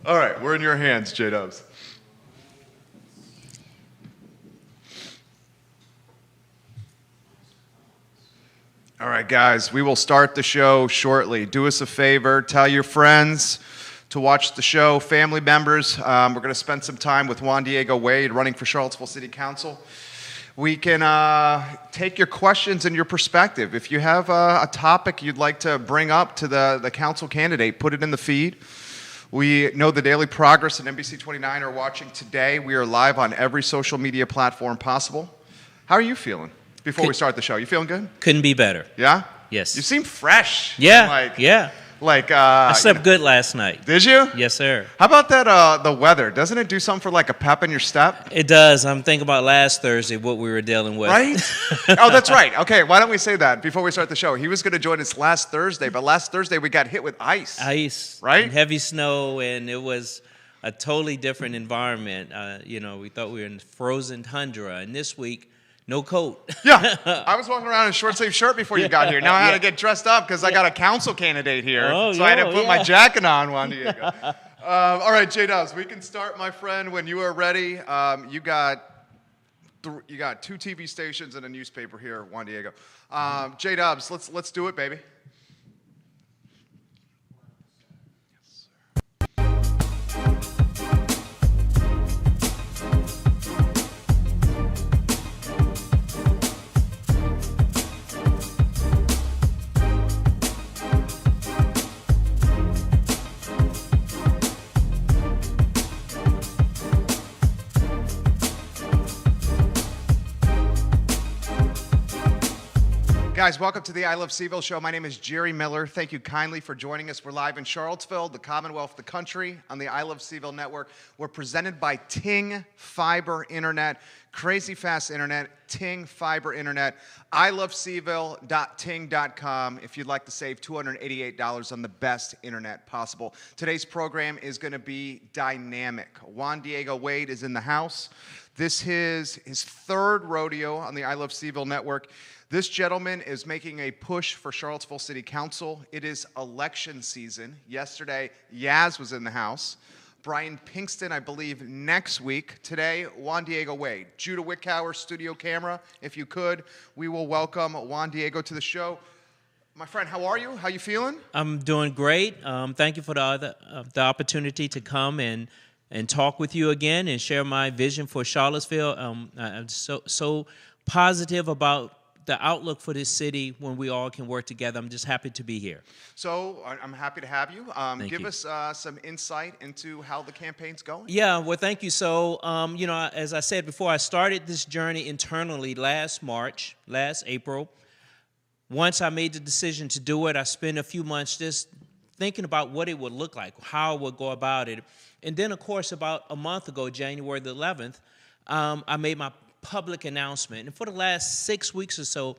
All right, we're in your hands, J-Dubs. All right, guys, we will start the show shortly. Do us a favor, tell your friends to watch the show, family members. We're going to spend some time with Juan Diego Wade running for Charlottesville City Council. We can take your questions and your perspective. If you have a topic you'd like to bring up to the council candidate, put it in the feed. We know the Daily Progress and NBC 29 are watching today. We are live on every social media platform possible. How are you feeling before we start the show? You feeling good? Couldn't be better. Yeah? Yes. You seem fresh. Yeah, yeah. I slept good last night. Did you? Yes, sir. How about that, the weather? Doesn't it do something for like a pep in your step? It does. I'm thinking about last Thursday, what we were dealing with. Right? Oh, that's right. Okay, why don't we say that before we start the show? He was going to join us last Thursday, but last Thursday we got hit with ice. Ice. Right? And heavy snow, and it was a totally different environment. We thought we were in frozen tundra, and this week, no coat. Yeah, I was walking around in a short-sleeved shirt before you got here. Now I had to get dressed up because I got a council candidate here, so I had to put my jacket on, Juan Diego. All right, J-Dubs, we can start, my friend, when you are ready. You got two TV stations and a newspaper here, Juan Diego. J-Dubs, let's do it, baby. Guys, welcome to the I Love CVille show. My name is Jerry Miller. Thank you kindly for joining us. We're live in Charlottesville, the Commonwealth, the country, on the I Love CVille network. We're presented by Ting Fiber Internet, crazy fast internet, Ting Fiber Internet, ilovecville.ting.com if you'd like to save $288 on the best internet possible. Today's program is going to be dynamic. Juan Diego Wade is in the house. This is his third rodeo on the I Love CVille network. This gentleman is making a push for Charlottesville City Council. It is election season. Yesterday, Yaz was in the house. Brian Pinkston, I believe, next week. Today, Juan Diego Wade. Judah Wickower, studio camera, if you could. We will welcome Juan Diego to the show. My friend, how are you? How you feeling? I'm doing great. Thank you for the opportunity to come and talk with you again and share my vision for Charlottesville. I'm so positive about the outlook for this city when we all can work together. I'm just happy to be here. So I'm happy to have you. Give us some insight into how the campaign's going. Yeah, well, thank you. So, as I said before, I started this journey internally last April. Once I made the decision to do it, I spent a few months just thinking about what it would look like, how I would go about it. And then, of course, about a month ago, January the 11th, I made my public announcement. And for the last 6 weeks or so,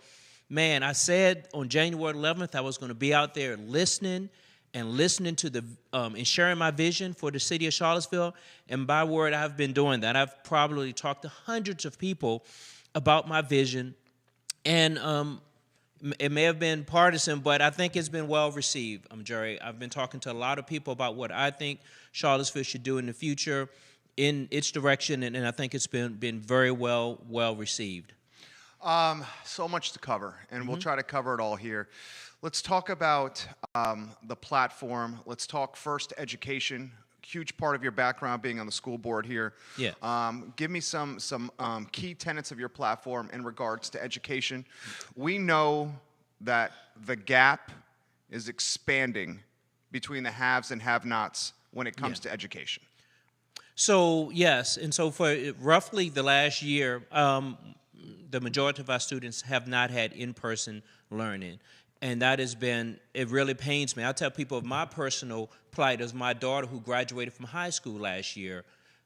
man, I said on January 11th I was going to be out there listening to and sharing my vision for the city of Charlottesville. And by word, I've been doing that. I've probably talked to hundreds of people about my vision. And it may have been partisan, but I think it's been well received, Jerry. I've been talking to a lot of people about what I think Charlottesville should do in the future, in its direction, and I think it's been very well received. So much to cover, and we'll try to cover it all here. Let's talk about the platform. Let's talk first education. Huge part of your background being on the school board here. Yeah. Give me some key tenets of your platform in regards to education. We know that the gap is expanding between the haves and have-nots when it comes to education. So, yes, and so for roughly the last year, the majority of our students have not had in-person learning. And that has been, it really pains me. I tell people of my personal plight as my daughter who graduated from high school last year,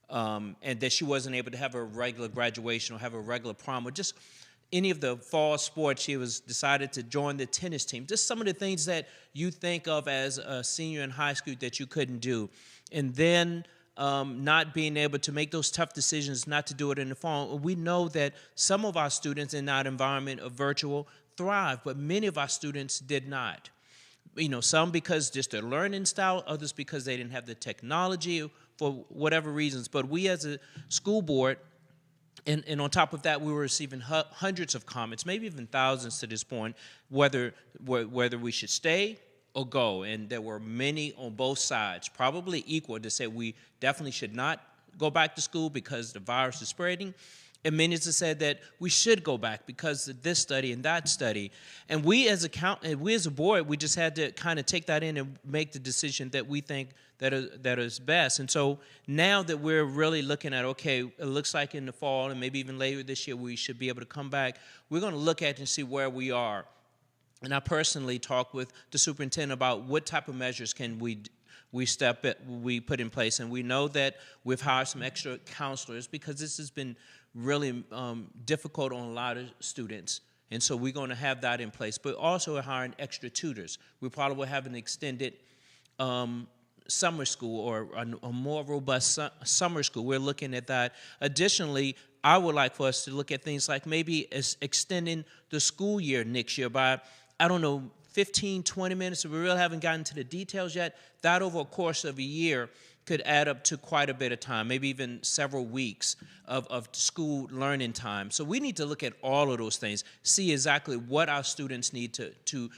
and that she wasn't able to have a regular graduation or have a regular prom or just any of the fall sports. She decided to join the tennis team. Just some of the things that you think of as a senior in high school that you couldn't do. And then not being able to make those tough decisions not to do it in the fall. We know that some of our students in that environment of virtual thrive, but many of our students did not. Some because just their learning style, others because they didn't have the technology for whatever reasons. But we as a school board, and on top of that, we were receiving hundreds of comments, maybe even thousands to this point, whether we should stay or go. And there were many on both sides, probably equal, to say we definitely should not go back to school because the virus is spreading. And many have said that we should go back because of this study and that study. And we as a board, we just had to kind of take that in and make the decision that we think that is best. And so now that we're really looking at, okay, it looks like in the fall and maybe even later this year we should be able to come back, we're going to look at and see where we are. And I personally talked with the superintendent about what type of measures can we put in place. And we know that we've hired some extra counselors because this has been really difficult on a lot of students. And so we're going to have that in place. But also we're hiring extra tutors. We probably will have an extended summer school or a more robust summer school. We're looking at that. Additionally, I would like for us to look at things like maybe extending the school year next year by, 15, 20 minutes. We really haven't gotten to the details yet. That over a course of a year could add up to quite a bit of time, maybe even several weeks of school learning time. So we need to look at all of those things, see exactly what our students need to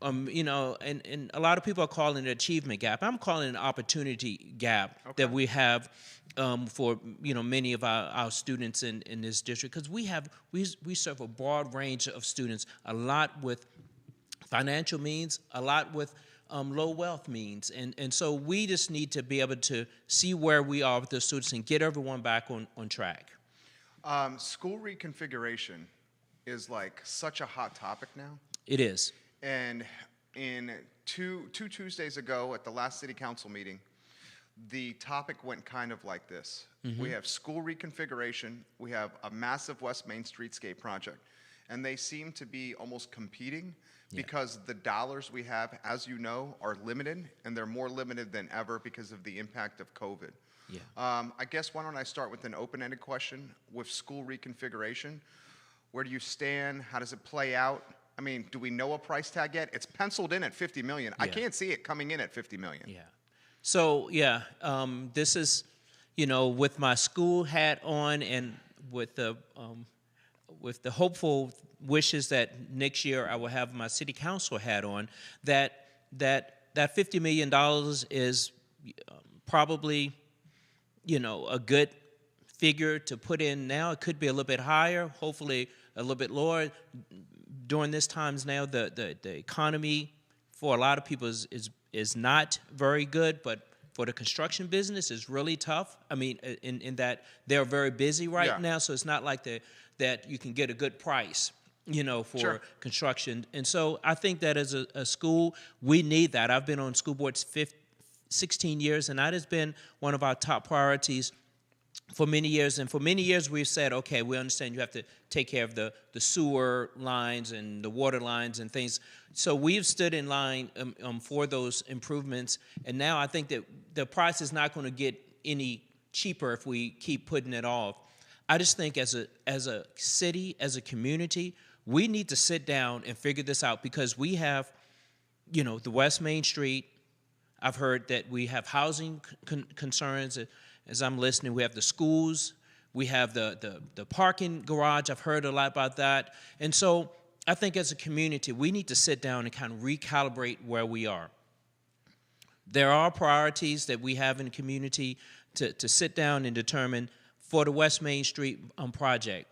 and a lot of people are calling it an achievement gap. I'm calling it an opportunity gap that we have for many of our students in this district, because we serve a broad range of students, a lot with financial means, a lot with low wealth means. And so we just need to be able to see where we are with the students and get everyone back on track. School reconfiguration is like such a hot topic now. It is. And in two Tuesdays ago at the last city council meeting, the topic went kind of like this. Mm-hmm. We have school reconfiguration, we have a massive West Main Streetscape project, and they seem to be almost competing because the dollars we have, as you know, are limited, and they're more limited than ever because of the impact of COVID. Yeah. I guess why don't I start with an open-ended question with school reconfiguration? Where do you stand? How does it play out? I mean, do we know a price tag yet? It's penciled in at $50 million. Yeah. I can't see it coming in at $50 million. Yeah. So, this is, with my school hat on and with the hopeful wishes that next year I will have my city council hat on, that $50 million is probably, a good figure to put in now. It could be a little bit higher, hopefully a little bit lower. During this times now, the economy for a lot of people is not very good, but for the construction business is really tough. I mean, in that they're very busy right now, so it's not like that you can get a good price, for construction. And so I think that as a school, we need that. I've been on school boards 16 years, and that has been one of our top priorities for many years. And for many years, we've said, okay, we understand you have to take care of the sewer lines and the water lines and things. So we've stood in line for those improvements. And now I think that the price is not going to get any cheaper if we keep putting it off. I just think as a city, as a community, we need to sit down and figure this out, because we have, the West Main Street. I've heard that we have housing concerns. As I'm listening, we have the schools, we have the parking garage. I've heard a lot about that. And so I think as a community, we need to sit down and kind of recalibrate where we are. There are priorities that we have in the community to sit down and determine for the West Main Street project,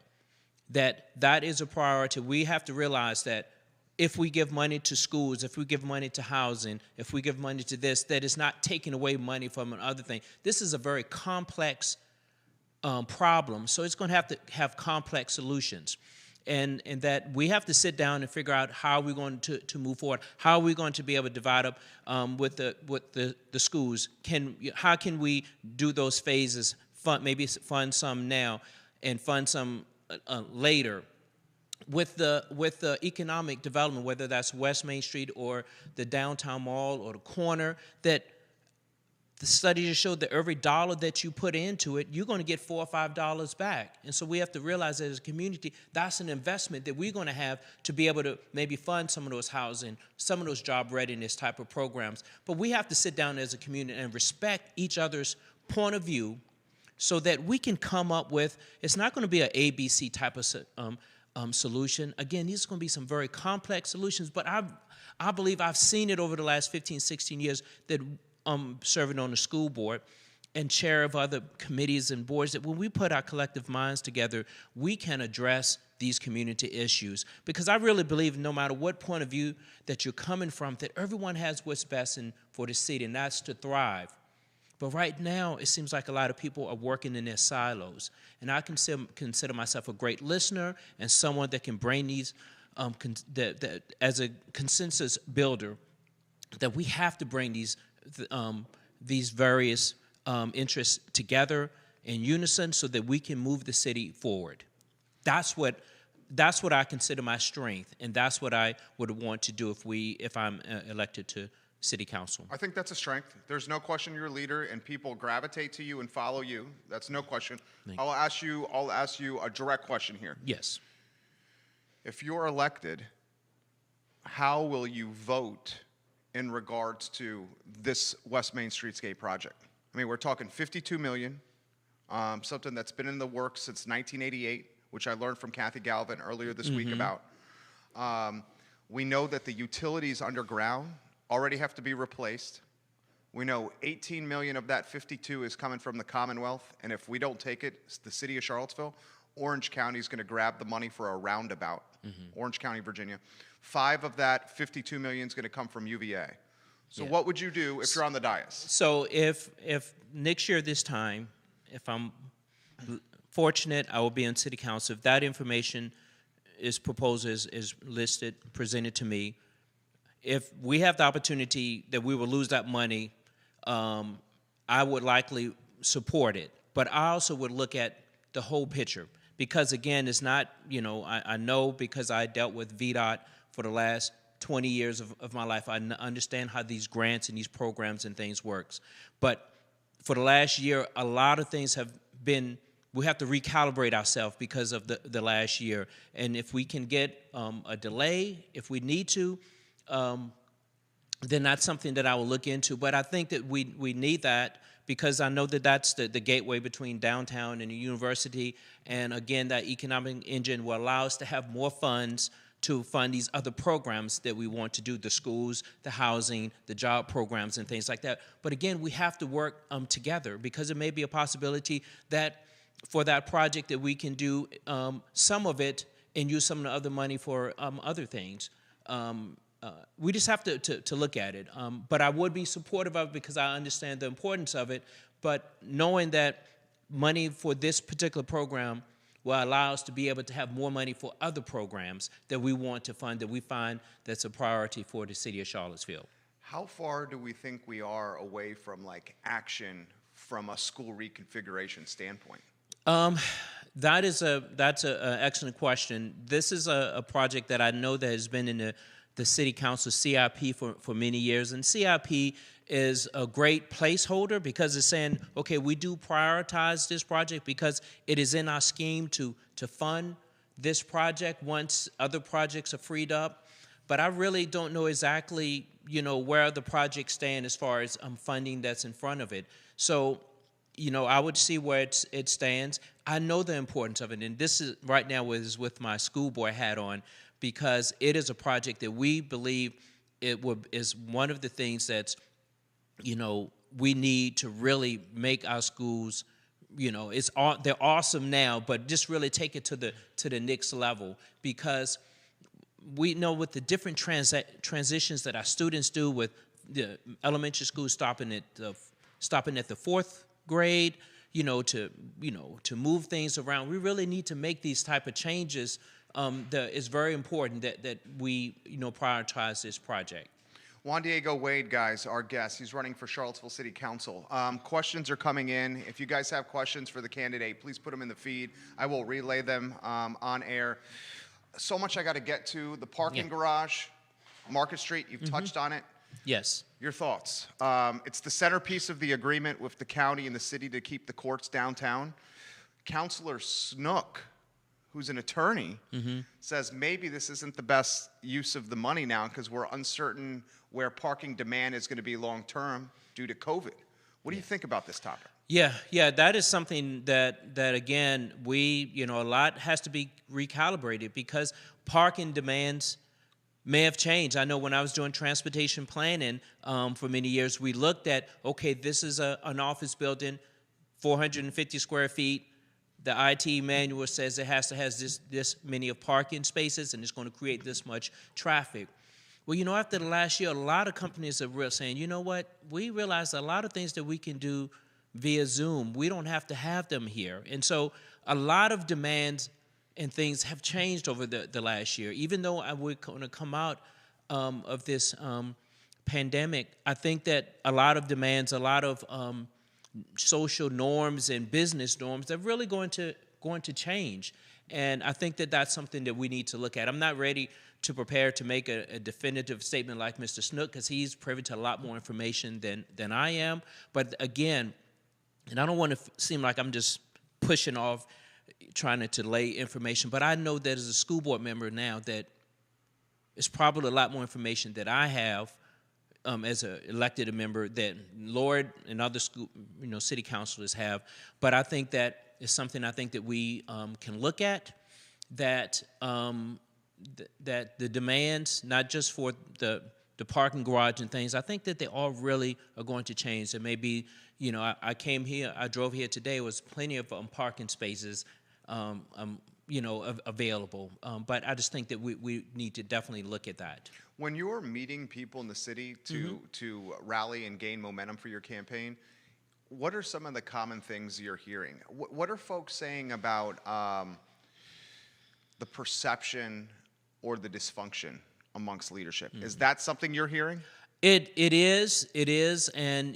that is a priority. We have to realize that if we give money to schools, if we give money to housing, if we give money to this, that is not taking away money from another thing. This is a very complex problem, so it's going to have complex solutions. And that we have to sit down and figure out how we're going to move forward, how are we going to be able to divide up with the schools. How can we do those phases, maybe fund some now and fund some later. With the economic development, whether that's West Main Street or the downtown mall or the corner, that the study just showed that every dollar that you put into it, you're going to get $4 or $5 back. And so we have to realize that as a community, that's an investment that we're going to have to be able to maybe fund some of those housing, some of those job readiness type of programs. But we have to sit down as a community and respect each other's point of view so that we can come up with, it's not going to be an ABC type of solution. Again, these are going to be some very complex solutions, but I believe I've seen it over the last 15, 16 years that serving on the school board and chair of other committees and boards, that when we put our collective minds together, we can address these community issues. Because I really believe no matter what point of view that you're coming from, that everyone has what's best for the city, and that's to thrive. But right now, it seems like a lot of people are working in their silos. And I consider myself a great listener and someone that can bring these, as a consensus builder, that we have to bring these various interests together in unison so that we can move the city forward. That's what I consider my strength, and that's what I would want to do if I'm elected to city council. I think that's a strength. There's no question you're a leader, and people gravitate to you and follow you. That's no question. I'll ask you a direct question here. Yes. If you're elected, how will you vote in regards to this West Main Streetscape project? I mean, we're talking $52 million, something that's been in the works since 1988, which I learned from Kathy Galvin earlier this week about. We know that the utilities underground already have to be replaced. We know 18 million of that 52 is coming from the Commonwealth, and if we don't take it, the city of Charlottesville, Orange County is going to grab the money for a roundabout. Orange County, Virginia. 5 of that 52 million is going to come from UVA. So what would you do if you're on the dais? So if next year this time, if I'm fortunate, I will be on city council. If that information is proposed, is listed, presented to me, if we have the opportunity that we will lose that money, I would likely support it. But I also would look at the whole picture. Because again, it's not, I know because I dealt with VDOT for the last 20 years of my life, I understand how these grants and these programs and things works. But for the last year, a lot of things have been, we have to recalibrate ourselves because of the last year. And if we can get a delay, if we need to, then that's something that I will look into. But I think that we need that because I know that that's the gateway between downtown and the university. And again, that economic engine will allow us to have more funds to fund these other programs that we want to do, the schools, the housing, the job programs, and things like that. But again, we have to work together because it may be a possibility that for that project that we can do some of it and use some of the other money for other things. We just have to look at it. But I would be supportive of it because I understand the importance of it. But knowing that money for this particular program will allow us to be able to have more money for other programs that we want to fund, that we find that's a priority for the city of Charlottesville. How far do we think we are away from action from a school reconfiguration standpoint? That's an excellent question. This is a project that I know that has been in the city council CIP for many years, and CIP is a great placeholder because it's saying, okay, we do prioritize this project because it is in our scheme to fund this project once other projects are freed up. But I really don't know exactly, where the projects stand as far as funding that's in front of it. So, I would see where it stands. I know the importance of it, and this is right now is with my school board hat on, because it is a project that we believe is one of the things that's, we need to really make our schools, they're awesome now, but just really take it to the next level, because we know with the different transitions that our students do with the elementary school stopping at the fourth grade, to move things around. We really need to make these type of changes. It's very important that we prioritize this project. Juan Diego Wade, guys, our guest. He's running for Charlottesville City Council. Questions are coming in. If you guys have questions for the candidate, please put them in the feed. I will relay them on air. So much I got to get to. The parking garage, Market Street, you've touched on it. Yes. Your thoughts? It's the centerpiece of the agreement with the county and the city to keep the courts downtown. Counselor Snook, who's an attorney, says maybe this isn't the best use of the money now because we're uncertain where parking demand is going to be long term due to COVID. What do you think about this topic? Yeah, that is something that again, a lot has to be recalibrated because parking demands may have changed. I know when I was doing transportation planning for many years, we looked at, okay, this is an office building, 450 square feet. The IT manual says it has to have this many of parking spaces, and it's going to create this much traffic. Well, after the last year, a lot of companies are saying, you know what, we realize a lot of things that we can do via Zoom, we don't have to have them here. And so a lot of demands and things have changed over the last year. Even though we're going to come out of this pandemic, I think that a lot of demands, a lot of social norms and business norms are really going to change. And I think that that's something that we need to look at. I'm not ready to prepare to make a definitive statement like Mr. Snook because he's privy to a lot more information than I am. But again, and I don't want to seem like I'm just pushing off trying to lay information, but I know that as a school board member now that it's probably a lot more information that I have as an elected member that Lord and other school, city councilors have. But I think that is something I think that we can look at, that that the demands, not just for the parking garage and things, I think that they all really are going to change. There may be, I came here, I drove here today, there was plenty of parking spaces available. But I just think that we need to definitely look at that. When you're meeting people in the city to rally and gain momentum for your campaign, what are some of the common things you're hearing? What are folks saying about the perception or the dysfunction amongst leadership? Is that something you're hearing? It is, and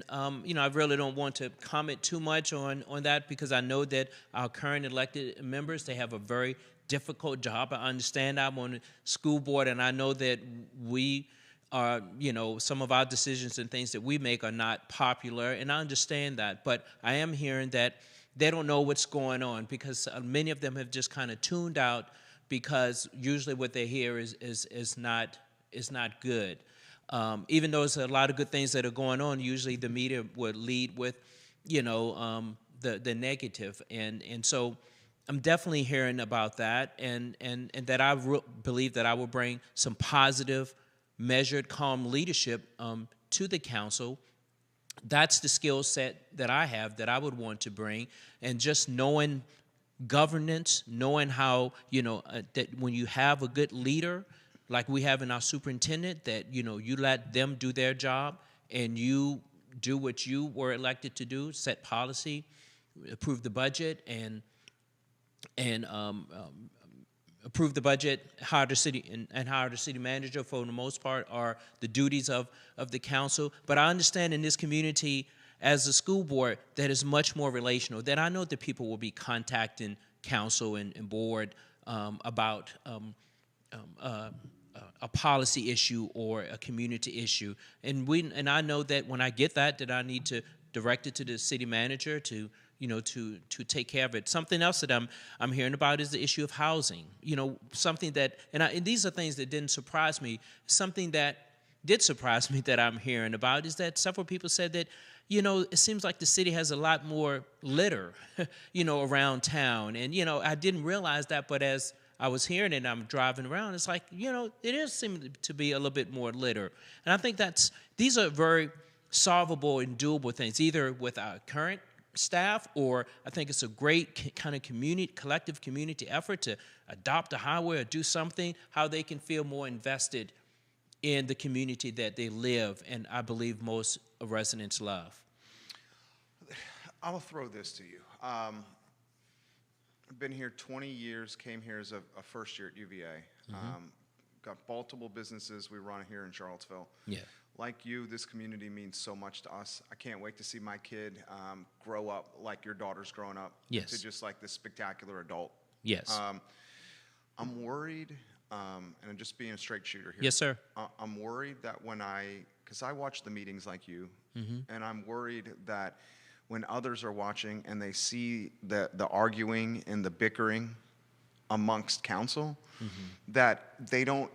I really don't want to comment too much on that because I know that our current elected members, they have a very difficult job. I understand I'm on the school board, and I know that we are, some of our decisions and things that we make are not popular, and I understand that. But I am hearing that they don't know what's going on because many of them have just kind of tuned out because usually what they hear is not good. Even though there's a lot of good things that are going on, usually the media would lead with, the negative, and so I'm definitely hearing about that, and that I believe that I will bring some positive, measured, calm leadership to the council. That's the skill set that I have that I would want to bring, and just knowing governance, knowing how that when you have a good leader like we have in our superintendent, that you let them do their job and you do what you were elected to do, set policy, approve the budget, and approve the budget, hire the city and hire the city manager for the most part are the duties of the council. But I understand in this community as a school board that is much more relational, that I know that people will be contacting council and board about a policy issue or a community issue, and I know that when I get that I need to direct it to the city manager to take care of it. Something else that I'm hearing about is the issue of housing. Something that and these are things that didn't surprise me. Something that did surprise me that I'm hearing about is that several people said that it seems like the city has a lot more litter, around town, and I didn't realize that, but as I was hearing it and I'm driving around, it's like, it is seeming to be a little bit more litter. And I think these are very solvable and doable things, either with our current staff, or I think it's a great kind of collective community effort to adopt a highway or do something, how they can feel more invested in the community that they live, and I believe most residents love. I'll throw this to you. I've been here 20 years, came here as a first year at UVA. Got multiple businesses we run here in Charlottesville. Yeah. Like you, this community means so much to us. I can't wait to see my kid grow up like your daughter's growing up. Yes. To just like this spectacular adult. Yes. I'm worried and I'm just being a straight shooter here. Yes, sir. I'm worried that because I watch the meetings like you, Mm-hmm. and I'm worried that when others are watching and they see the arguing and the bickering amongst council, that they don't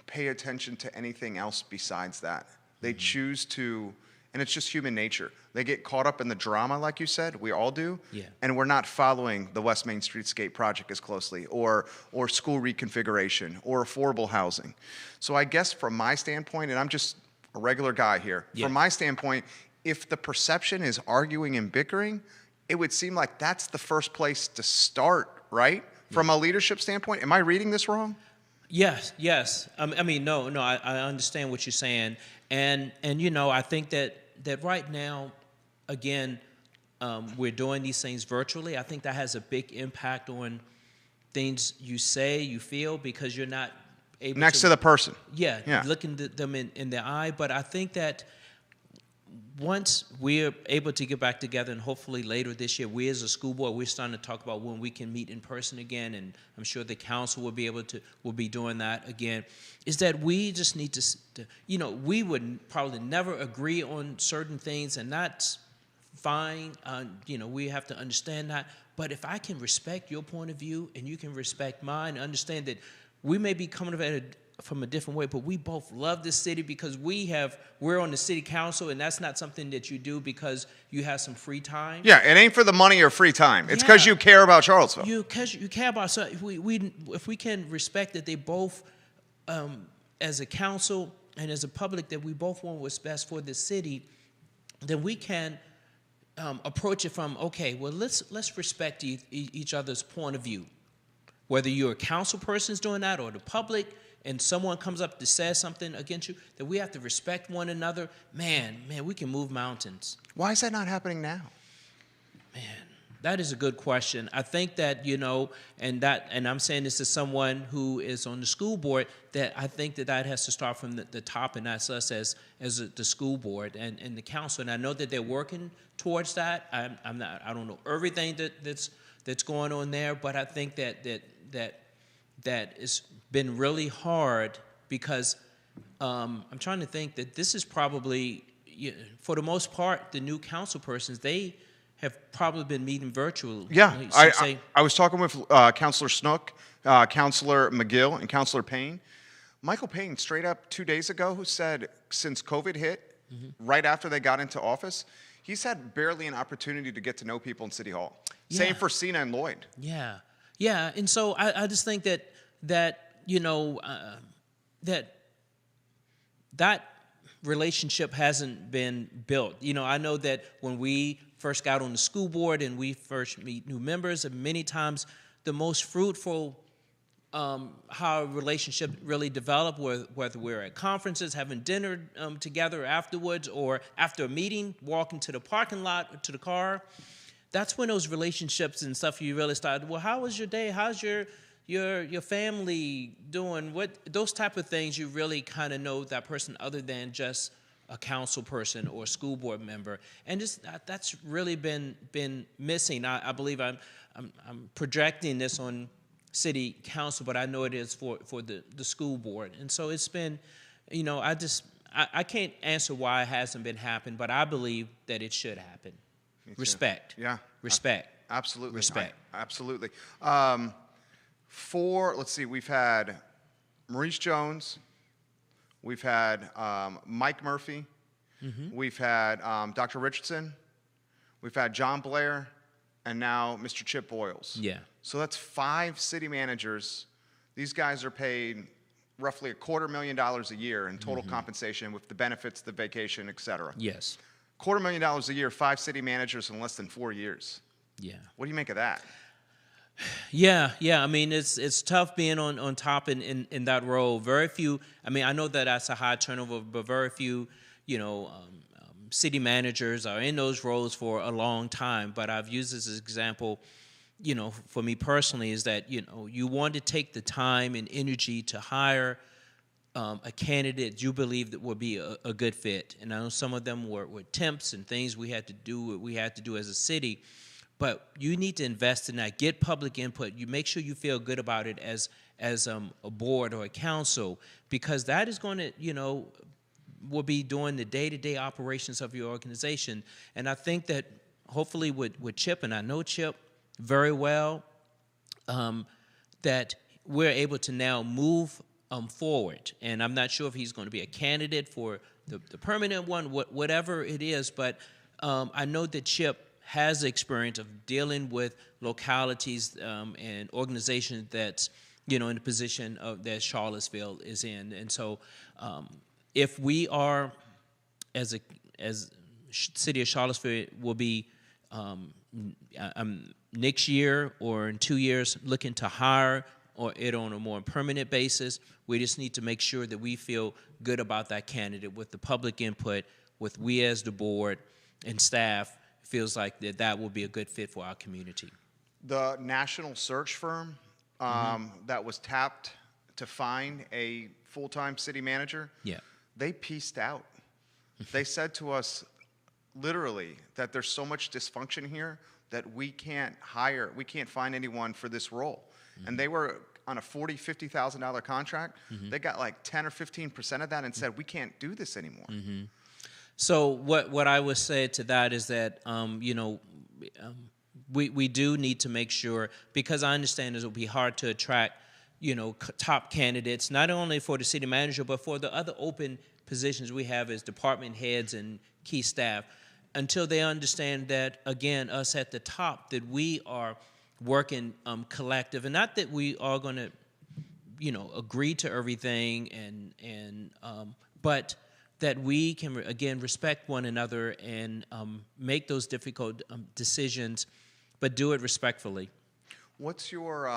pay attention to anything else besides that. They choose to, and it's just human nature. They get caught up in the drama, like you said, we all do, Yeah. and we're not following the West Main Streetscape project as closely, or school reconfiguration, or affordable housing. So I guess from my standpoint, and I'm just a regular guy here, Yeah. from my standpoint, if the perception is arguing and bickering, it would seem like that's the first place to start, right? From a leadership standpoint, am I reading this wrong? Yes, yes. I mean, no. I understand what you're saying, and I think that right now, again, we're doing these things virtually. I think that has a big impact on things you say, you feel, because you're not able Next to the person. yeah. looking at them in the eye. But I think that once we're able to get back together, and hopefully later this year, we as a school board, we're starting to talk about when we can meet in person again, and I'm sure the council will be doing that again, is that we just need to we would probably never agree on certain things, and that's fine. We have to understand that. But if I can respect your point of view and you can respect mine, understand that we may be coming at it from a different way, but we both love this city because we're on the city council, and that's not something that you do because you have some free time. Yeah, it ain't for the money or free time. It's because Yeah. you care about Charlottesville. Because you care about. So if we can respect that they both, as a council and as a public, that we both want what's best for the city, then we can approach it from, okay, well, let's respect each other's point of view. Whether you're a council person's doing that or the public, and someone comes up to say something against you, that we have to respect one another. Man, we can move mountains. Why is that not happening now? Man, that is a good question. I think that, and I'm saying this to someone who is on the school board, that I think that has to start from the top, and that's us as the school board and the council. And I know that they're working towards that. I don't know everything that's going on there, but I think that it's been really hard because I'm trying to think that this is probably, for the most part, the new council persons, they have probably been meeting virtually. Yeah, I was talking with Councilor Snook, Councilor McGill, and Councilor Payne. Michael Payne, straight up 2 days ago, who said since COVID hit, right after they got into office, he's had barely an opportunity to get to know people in City Hall. Yeah. Same for Cena and Lloyd. Yeah, and so I just think that relationship hasn't been built. I know that when we first got on the school board and we first meet new members, and many times the most fruitful how a relationship really developed, whether we're at conferences, having dinner together afterwards, or after a meeting, walking to the parking lot, to the car. That's when those relationships and stuff, you really start, well, how was your day? How's your family doing? What those type of things, you really kind of know that person other than just a council person or a school board member, and that's really been missing. I believe I'm projecting this on city council, but I know it is for the school board, and so it's been, I can't answer why it hasn't been happening, but I believe that it should happen. Respect. Yeah. Respect. Absolutely. Respect. Absolutely. Let's see, we've had Maurice Jones, we've had Mike Murphy, we've had Dr. Richardson, we've had John Blair, and now Mr. Chip Boyles. Yeah. So that's 5 city managers. These guys are paid roughly $250,000 a year in total compensation with the benefits, the vacation, et cetera. Yes. $250,000 a year, 5 city managers in less than 4 years. Yeah. What do you make of that? Yeah. I mean, it's tough being on top in that role. Very few. I mean, I know that that's a high turnover, but very few, city managers are in those roles for a long time. But I've used this as an example, for me personally, is that you want to take the time and energy to hire a candidate you believe that would be a good fit. And I know some of them were temps and things we had to do as a city. but you need to invest in that. Get public input. You make sure you feel good about it as a board or a council, because that is going to, will be doing the day-to-day operations of your organization. And I think that hopefully with Chip, and I know Chip very well, that we're able to now move forward. And I'm not sure if he's going to be a candidate for the permanent one, whatever it is, but I know that Chip has the experience of dealing with localities and organizations that's, in the position that Charlottesville is in. And so if we are, as city of Charlottesville, will be next year or in 2 years looking to hire or it on a more permanent basis, we just need to make sure that we feel good about that candidate with the public input, with we as the board and staff feels like that will be a good fit for our community. The national search firm that was tapped to find a full-time city manager, they pieced out. They said to us literally that there's so much dysfunction here that we can't find anyone for this role. And they were on a $40,000, $50,000 contract. They got like 10 or 15% of that and said, we can't do this anymore. So what I would say to that is that, we do need to make sure, because I understand it will be hard to attract, top candidates, not only for the city manager, but for the other open positions we have as department heads and key staff, until they understand that, again, us at the top, that we are working collective, and not that we are going to, agree to everything, but that we can, again, respect one another and make those difficult decisions, but do it respectfully. What's your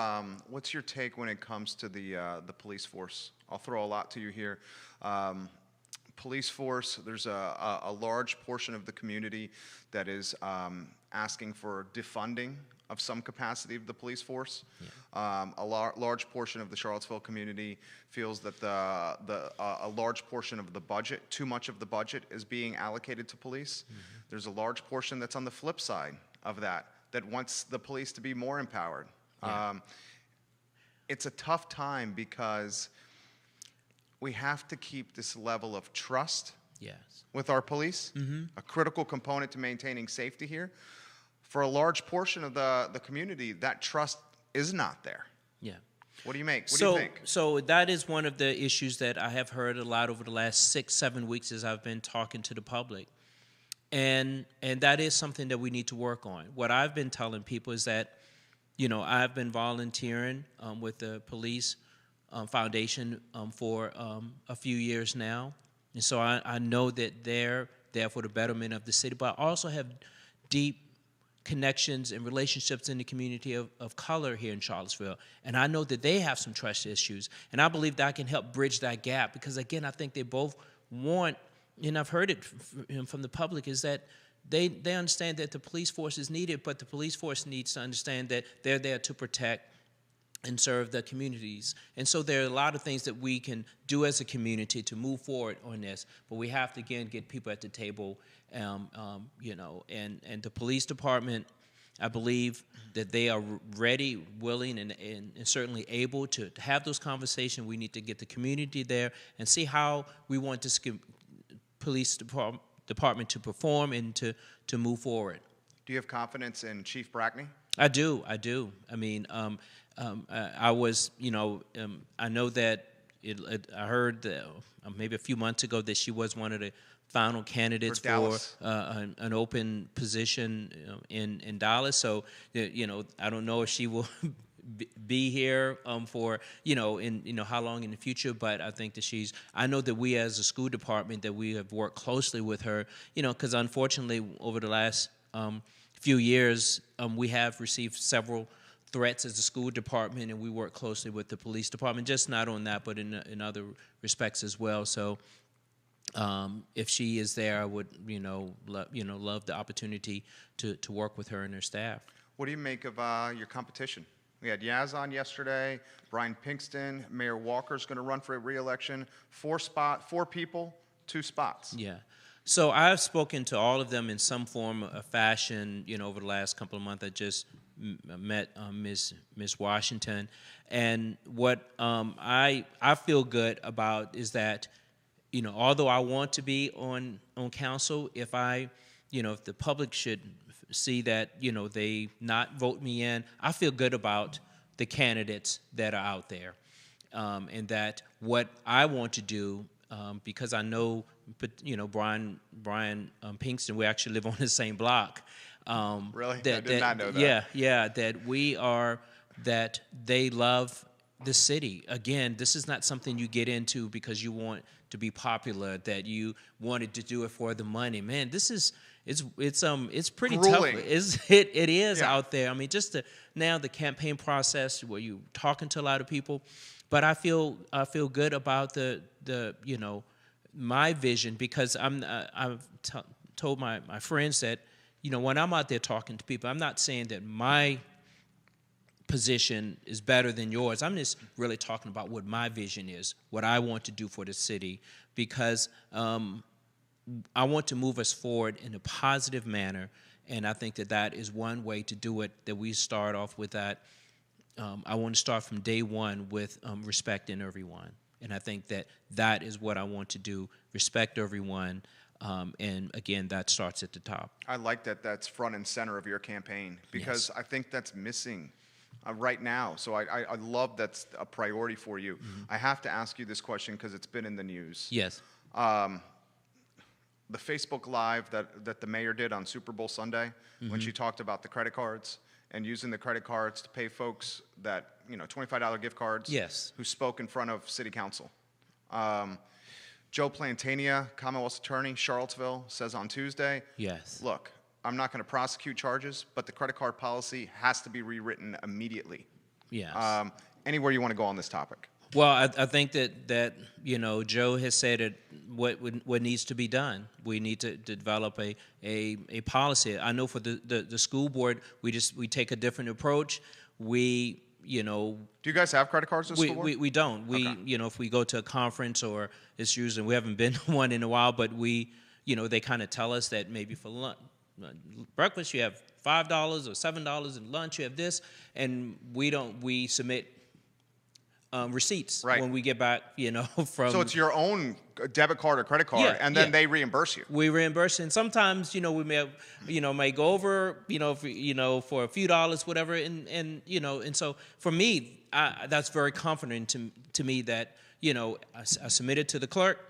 take when it comes to the police force? I'll throw a lot to you here. Police force, there's a large portion of the community that is asking for defunding of some capacity of the police force. A large portion of the Charlottesville community feels that a large portion of the budget, too much of the budget, is being allocated to police. There's a large portion that's on the flip side of that wants the police to be more empowered. It's a tough time because we have to keep this level of trust with our police, a critical component to maintaining safety here. For a large portion of the community, that trust is not there. What do you make? What do you think? So that is one of the issues that I have heard a lot over the last 6-7 weeks as I've been talking to the public. And that is something that we need to work on. What I've been telling people is that, I've been volunteering with the police foundation for a few years now. And so I know that they're there for the betterment of the city, but I also have deep connections and relationships in the community of color here in Charlottesville. And I know that they have some trust issues. And I believe that I can help bridge that gap because, again, I think they both want, and I've heard it from the public, is that they understand that the police force is needed, but the police force needs to understand that they're there to protect and serve the communities. And so there are a lot of things that we can do as a community to move forward on this, but we have to, again, get people at the table, and the police department, I believe that they are ready, willing, and certainly able to have those conversations. We need to get the community there and see how we want this police department to perform and to move forward. Do you have confidence in Chief Brackney? I do. I mean, I was, I know that I heard that, maybe a few months ago that she was one of the final candidates for an open position in Dallas. So, I don't know if she will be here for, how long in the future, but I think that I know that we as a school department, that we have worked closely with her, because unfortunately over the last few years, we have received several threats as a school department, and we work closely with the police department, just not on that, but in other respects as well. So if she is there, I would, love the opportunity to work with her and her staff. What do you make of your competition? We had Yaz on yesterday, Brian Pinkston, Mayor Walker's going to run for a re-election. 4 people, 2 spots. Yeah. So I've spoken to all of them in some form of fashion, over the last couple of months. I just met Miss Washington, and what I feel good about is that, although I want to be on council, if if the public should see that, they not vote me in, I feel good about the candidates that are out there, and that what I want to do, because I know, Brian Pinkston, we actually live on the same block. Really? I did not know that. Yeah, that they love the city. Again, this is not something you get into because you want to be popular, that you wanted to do it for the money. Man, this is it's pretty grueling. tough. It is Yeah. out there. I mean, just now the campaign process where you're talking to a lot of people, but I feel good about the my vision, because I've told my friends that, when I'm out there talking to people, I'm not saying that my position is better than yours. I'm just really talking about what my vision is, what I want to do for the city, because I want to move us forward in a positive manner, and I think that is one way to do it, that we start off with that. I want to start from day one with respecting everyone. And I think that is what I want to do, respect everyone. And again, that starts at the top. I like that that's front and center of your campaign, because Yes. I think that's missing right now. So I love that's a priority for you. Mm-hmm. I have to ask you this question because it's been in the news. Yes. The Facebook Live that the mayor did on Super Bowl Sunday, when she talked about the credit cards and using the credit cards to pay folks that, $25 gift cards. Yes. Who spoke in front of city council. Joe Plantania, Commonwealth's attorney, Charlottesville, says on Tuesday, Yes. look, I'm not going to prosecute charges, but the credit card policy has to be rewritten immediately. Yes. Anywhere you want to go on this topic? Well, I think that Joe has said it. What needs to be done? We need to develop a policy. I know for the school board, we take a different approach. We Do you guys have credit cards at the school board? we don't. We Okay. if we go to a conference, or it's usually, we haven't been to one in a while, but they kind of tell us that maybe for breakfast you have $5 or $7, and lunch you have this, and we submit receipts Right. when we get back, from. So it's your own debit card or credit card, Yeah, and then yeah. they reimburse you. We reimburse, and sometimes we may go over for a few dollars, whatever, and so for me, that's very comforting to me that I submitted to the clerk,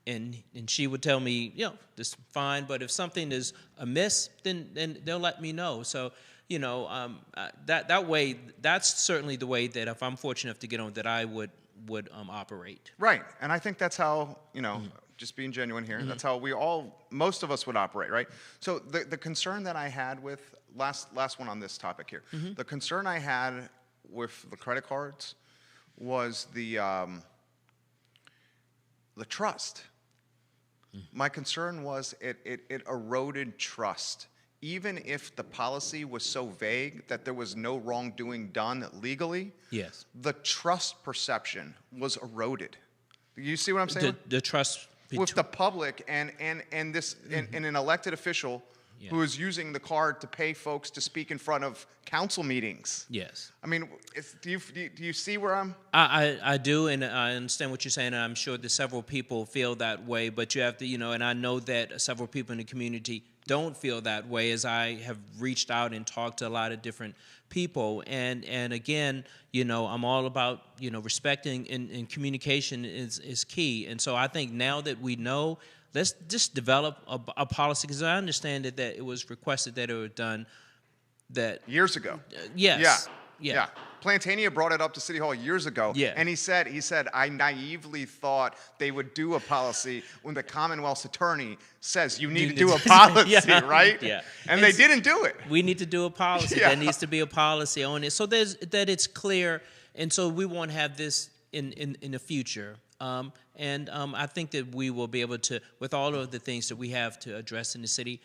and she would tell me this is fine, but if something is amiss, then they'll let me know. So that way, that's certainly the way that if I'm fortunate enough to get on, that I would operate. Right, and I think that's how, just being genuine here, that's how most of us would operate, right? So the concern that I had with, last one on this topic here, the concern I had with the credit cards was the trust. My concern was it eroded trust. Even if the policy was so vague that there was no wrongdoing done legally, Yes. the trust perception was eroded. You see what I'm saying? The trust With the public and an elected official Yeah. who is using the card to pay folks to speak in front of council meetings. Yes. I mean, do you see where I'm? I do, and I understand what you're saying, and I'm sure that several people feel that way, but you have to, and I know that several people in the community don't feel that way, as I have reached out and talked to a lot of different people, and again, I'm all about, respecting, and communication is key, and so I think now that we know, let's just develop a policy, because I understand that it was requested that it was done that. Years ago. Yes. Yeah. Plantania brought it up to City Hall years ago. Yeah. And he said, I naively thought they would do a policy when the Commonwealth's attorney says you need to do a policy, Yeah. right? Yeah. And they didn't do it. We need to do a policy. Yeah. There needs to be a policy on it, so that it's clear, and so we won't have this in the future. I think that we will be able to, with all of the things that we have to address in the city,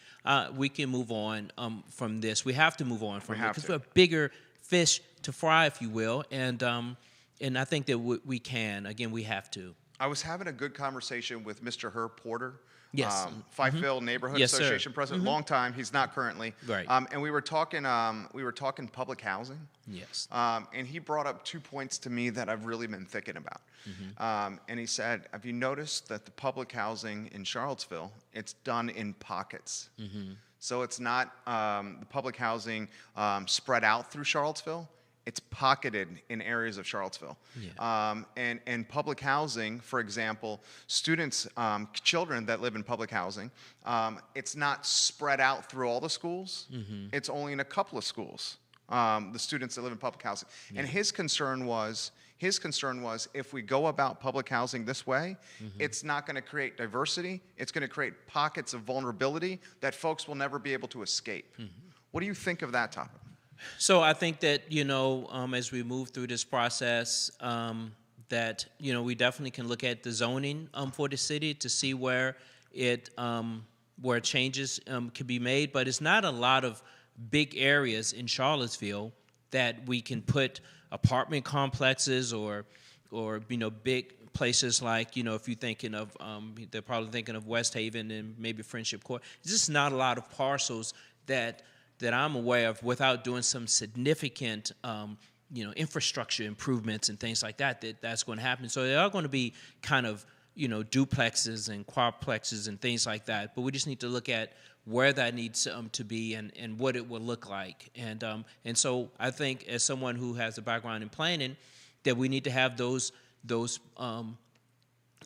we can move on from this. We have to move on from it, because we're bigger fish to fry, if you will, and I think that we can. Again, we have to. I was having a good conversation with Mr. Herb Porter Yes. Fifeville Neighborhood Yes, sir. Association president, long time. He's not currently. Right. And we were talking public housing. Yes. And he brought up 2 points to me that I've really been thinking about. And he said, have you noticed that the public housing in Charlottesville, it's done in pockets? So it's not the public housing spread out through Charlottesville. It's pocketed in areas of Charlottesville. Yeah. And public housing, for example, students, children that live in public housing, it's not spread out through all the schools. It's only in a couple of schools, the students that live in public housing. And his concern was if we go about public housing this way, it's not going to create diversity. It's going to create pockets of vulnerability that folks will never be able to escape. What do you think of that topic? So I think that, as we move through this process, that, we definitely can look at the zoning for the city to see where changes can be made. But it's not a lot of big areas in Charlottesville that we can put apartment complexes or big places like, if you're thinking of, they're probably thinking of West Haven and maybe Friendship Court. There's just not a lot of parcels that I'm aware of without doing some significant, infrastructure improvements and things like that's going to happen. So there are going to be kind of, duplexes and quadplexes and things like that. But we just need to look at where that needs to be and what it will look like. And so I think as someone who has a background in planning, that we need to have those when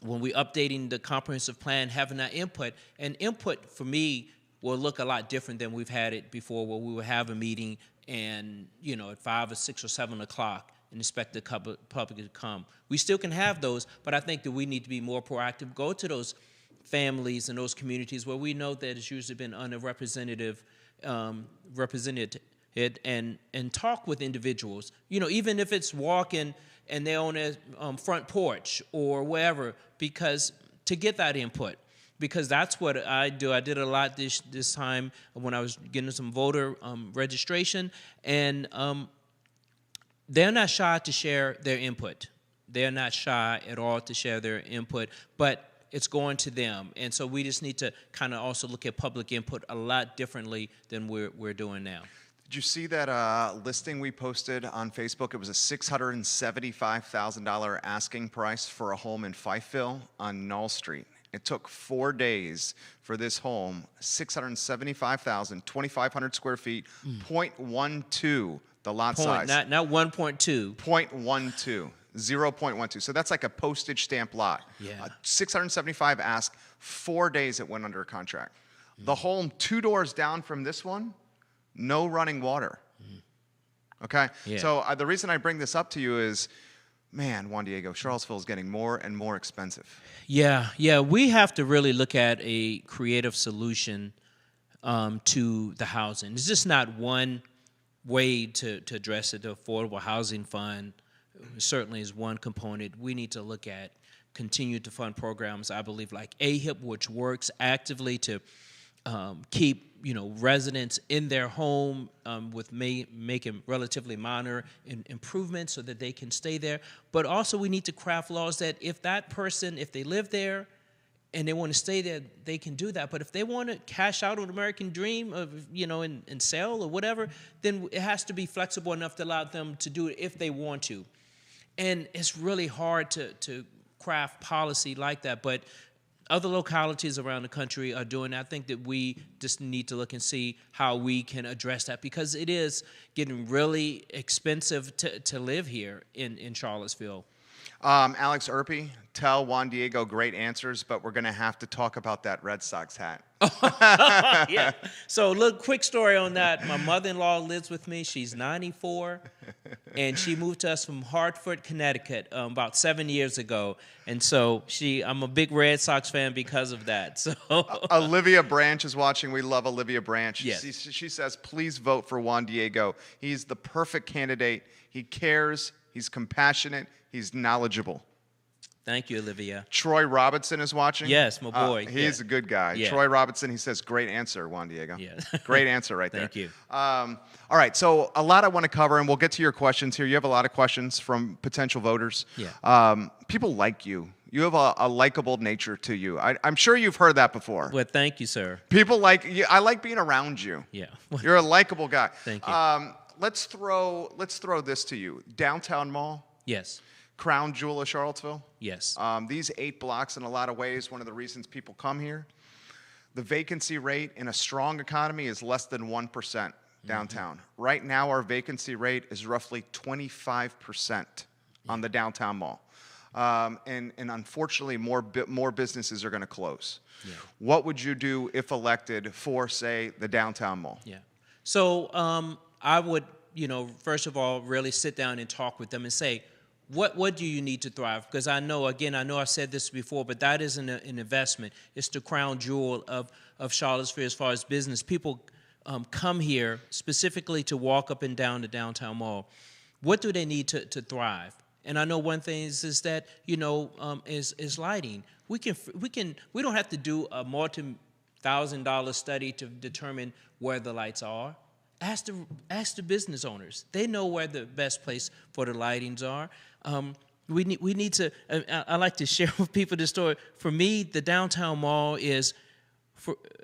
we're updating the comprehensive plan, having that input. And input for me will look a lot different than we've had it before, where we would have a meeting and, at 5 or 6 or 7 o'clock and expect the public to come. We still can have those, but I think that we need to be more proactive, go to those families and those communities where we know that it's usually been underrepresented, and talk with individuals. Even if it's walking and they're on their front porch or wherever, because to get that input. Because that's what I do. I did a lot this time when I was getting some voter registration, and they're not shy to share their input. They're not shy at all to share their input, but it's going to them. And so we just need to kind of also look at public input a lot differently than we're doing now. Did you see that listing we posted on Facebook? It was a $675,000 asking price for a home in Fifeville on Knoll Street. It took 4 days for this home, $675,000, 2,500 square feet, 0.12, the lot size. Not 1.2. 0.12, 0.12. So that's like a postage stamp lot. Yeah. 675 ask, 4 days it went under contract. The home 2 doors down from this one, no running water. Okay? Yeah. So the reason I bring this up to you is, man, Juan Diego, Charlottesville is getting more and more expensive. Yeah, we have to really look at a creative solution to the housing. It's just not one way to address it. The Affordable Housing Fund certainly is one component. We need to look at continue to fund programs, I believe, like AHIP, which works actively to keep residents in their home with making relatively minor improvements so that they can stay there. But also we need to craft laws that if they live there and they want to stay there, they can do that. But if they want to cash out on American Dream and sell or whatever, then it has to be flexible enough to allow them to do it if they want to. And it's really hard to craft policy like that. But other localities around the country are doing that. I think that we just need to look and see how we can address that, because it is getting really expensive to live here in Charlottesville. Alex Erpy, tell Juan Diego great answers, but we're going to have to talk about that Red Sox hat. Yeah. So, look, quick story on that. My mother-in-law lives with me. She's 94, and she moved to us from Hartford, Connecticut, about 7 years ago. And so I'm a big Red Sox fan because of that. So Olivia Branch is watching. We love Olivia Branch. Yes. She says, please vote for Juan Diego. He's the perfect candidate. He cares. He's compassionate. He's knowledgeable. Thank you, Olivia. Troy Robinson is watching. Yes, my boy. He's a good guy. Yeah. Troy Robinson, he says, great answer, Juan Diego. Yeah. Great answer right there. Thank you. All right, so a lot I want to cover, and we'll get to your questions here. You have a lot of questions from potential voters. Yeah. People like you. You have a likable nature to you. I'm sure you've heard that before. Well, thank you, sir. People like you. I like being around you. Yeah. You're a likable guy. Thank you. Let's throw this to you. Downtown Mall, Yes. crown jewel of Charlottesville. Yes. These 8 blocks, in a lot of ways, one of the reasons people come here. The vacancy rate in a strong economy is less than 1% downtown. Right now, our vacancy rate is roughly 25% on the downtown mall. And unfortunately, more businesses are going to close. Yeah. What would you do if elected for, say, the downtown mall? Yeah. So I would, first of all, really sit down and talk with them and say, what do you need to thrive? Because I know I've said this before, but that isn't an investment. It's the crown jewel of Charlottesville as far as business. People come here specifically to walk up and down the downtown mall. What do they need to thrive? And I know one thing is that is lighting. We don't have to do a multi-$1,000 study to determine where the lights are. Ask the business owners. They know where the best place for the lightings are. We need to. I like to share with people this story. For me, the downtown mall is,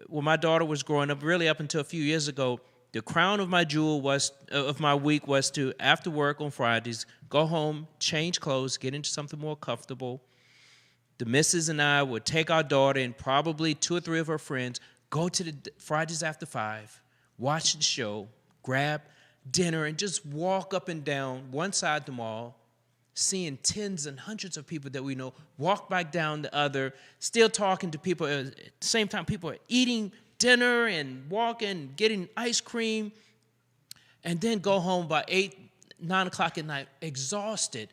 when my daughter was growing up, really up until a few years ago, the crown of my jewel of my week was to, after work on Fridays, go home, change clothes, get into something more comfortable. The missus and I would take our daughter and probably 2 or 3 of her friends, go to the Fridays after 5, watch the show, grab dinner, and just walk up and down one side of the mall, seeing tens and hundreds of people that we know, walk back down the other, still talking to people. At the same time, people are eating dinner and walking, getting ice cream, and then go home by 8, 9 o'clock at night, exhausted,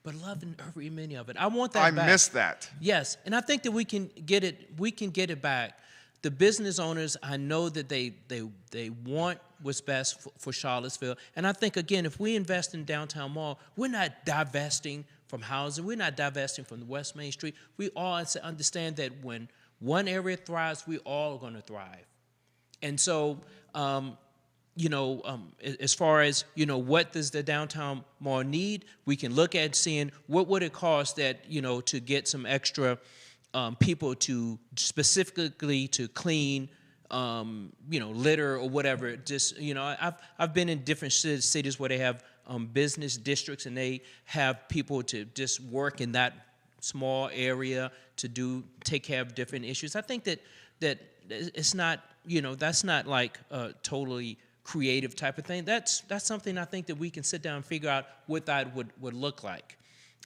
but loving every minute of it. I want that back. I miss that. Yes, and I think that we can get it. We can get it back. The business owners, I know that they want what's best for Charlottesville, and I think again, if we invest in downtown mall, we're not divesting from housing. We're not divesting from the West Main Street. We all understand that when one area thrives, we all are going to thrive. And so, as far as, what does the downtown mall need, we can look at seeing what would it cost that, to get some extra people to specifically to clean, litter or whatever. Just, I've been in different cities where they have business districts and they have people to just work in that small area to take care of different issues. I think that it's not, that's not like a totally creative type of thing. That's something I think that we can sit down and figure out what that would look like,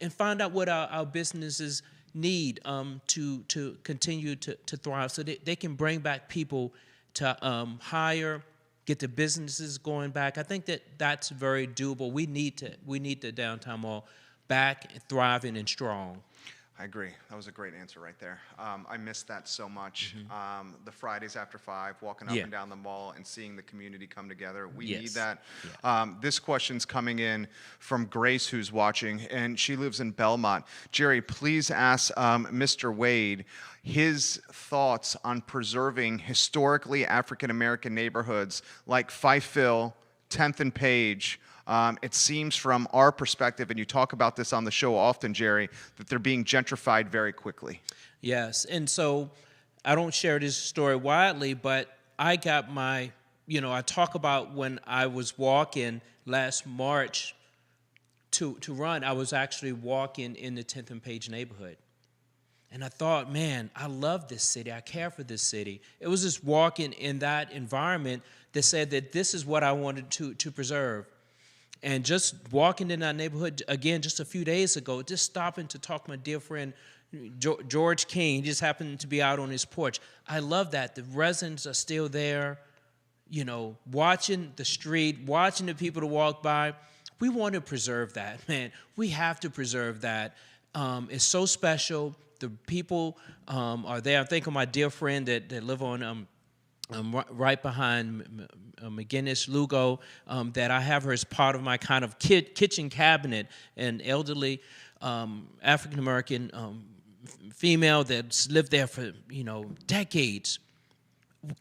and find out what our businesses need to continue to thrive, so that they can bring back people to hire, get the businesses going back. I think that that's very doable. We need the downtown mall back, thriving and strong. I agree. That was a great answer right there. I miss that so much. The Fridays after 5, walking up and down the mall and seeing the community come together. We need that. Yeah. This question's coming in from Grace, who's watching, and she lives in Belmont. Jerry, please ask Mr. Wade his thoughts on preserving historically African-American neighborhoods like Fifeville, 10th and Page. It seems from our perspective, and you talk about this on the show often, Jerry, that they're being gentrified very quickly. Yes, and so I don't share this story widely, but I got my, I talk about when I was walking last March to run, I was actually walking in the 10th and Page neighborhood. And I thought, man, I love this city. I care for this city. It was just walking in that environment that said that this is what I wanted to preserve. And just walking in that neighborhood, again, just a few days ago, just stopping to talk to my dear friend, George King. He just happened to be out on his porch. I love that. The residents are still there, watching the street, watching the people to walk by. We want to preserve that, man. We have to preserve that. It's so special. The people are there. I think of my dear friend that live on right behind McGinnis Lugo, that I have her as part of my kind of kitchen cabinet, an elderly African-American female that's lived there for, decades.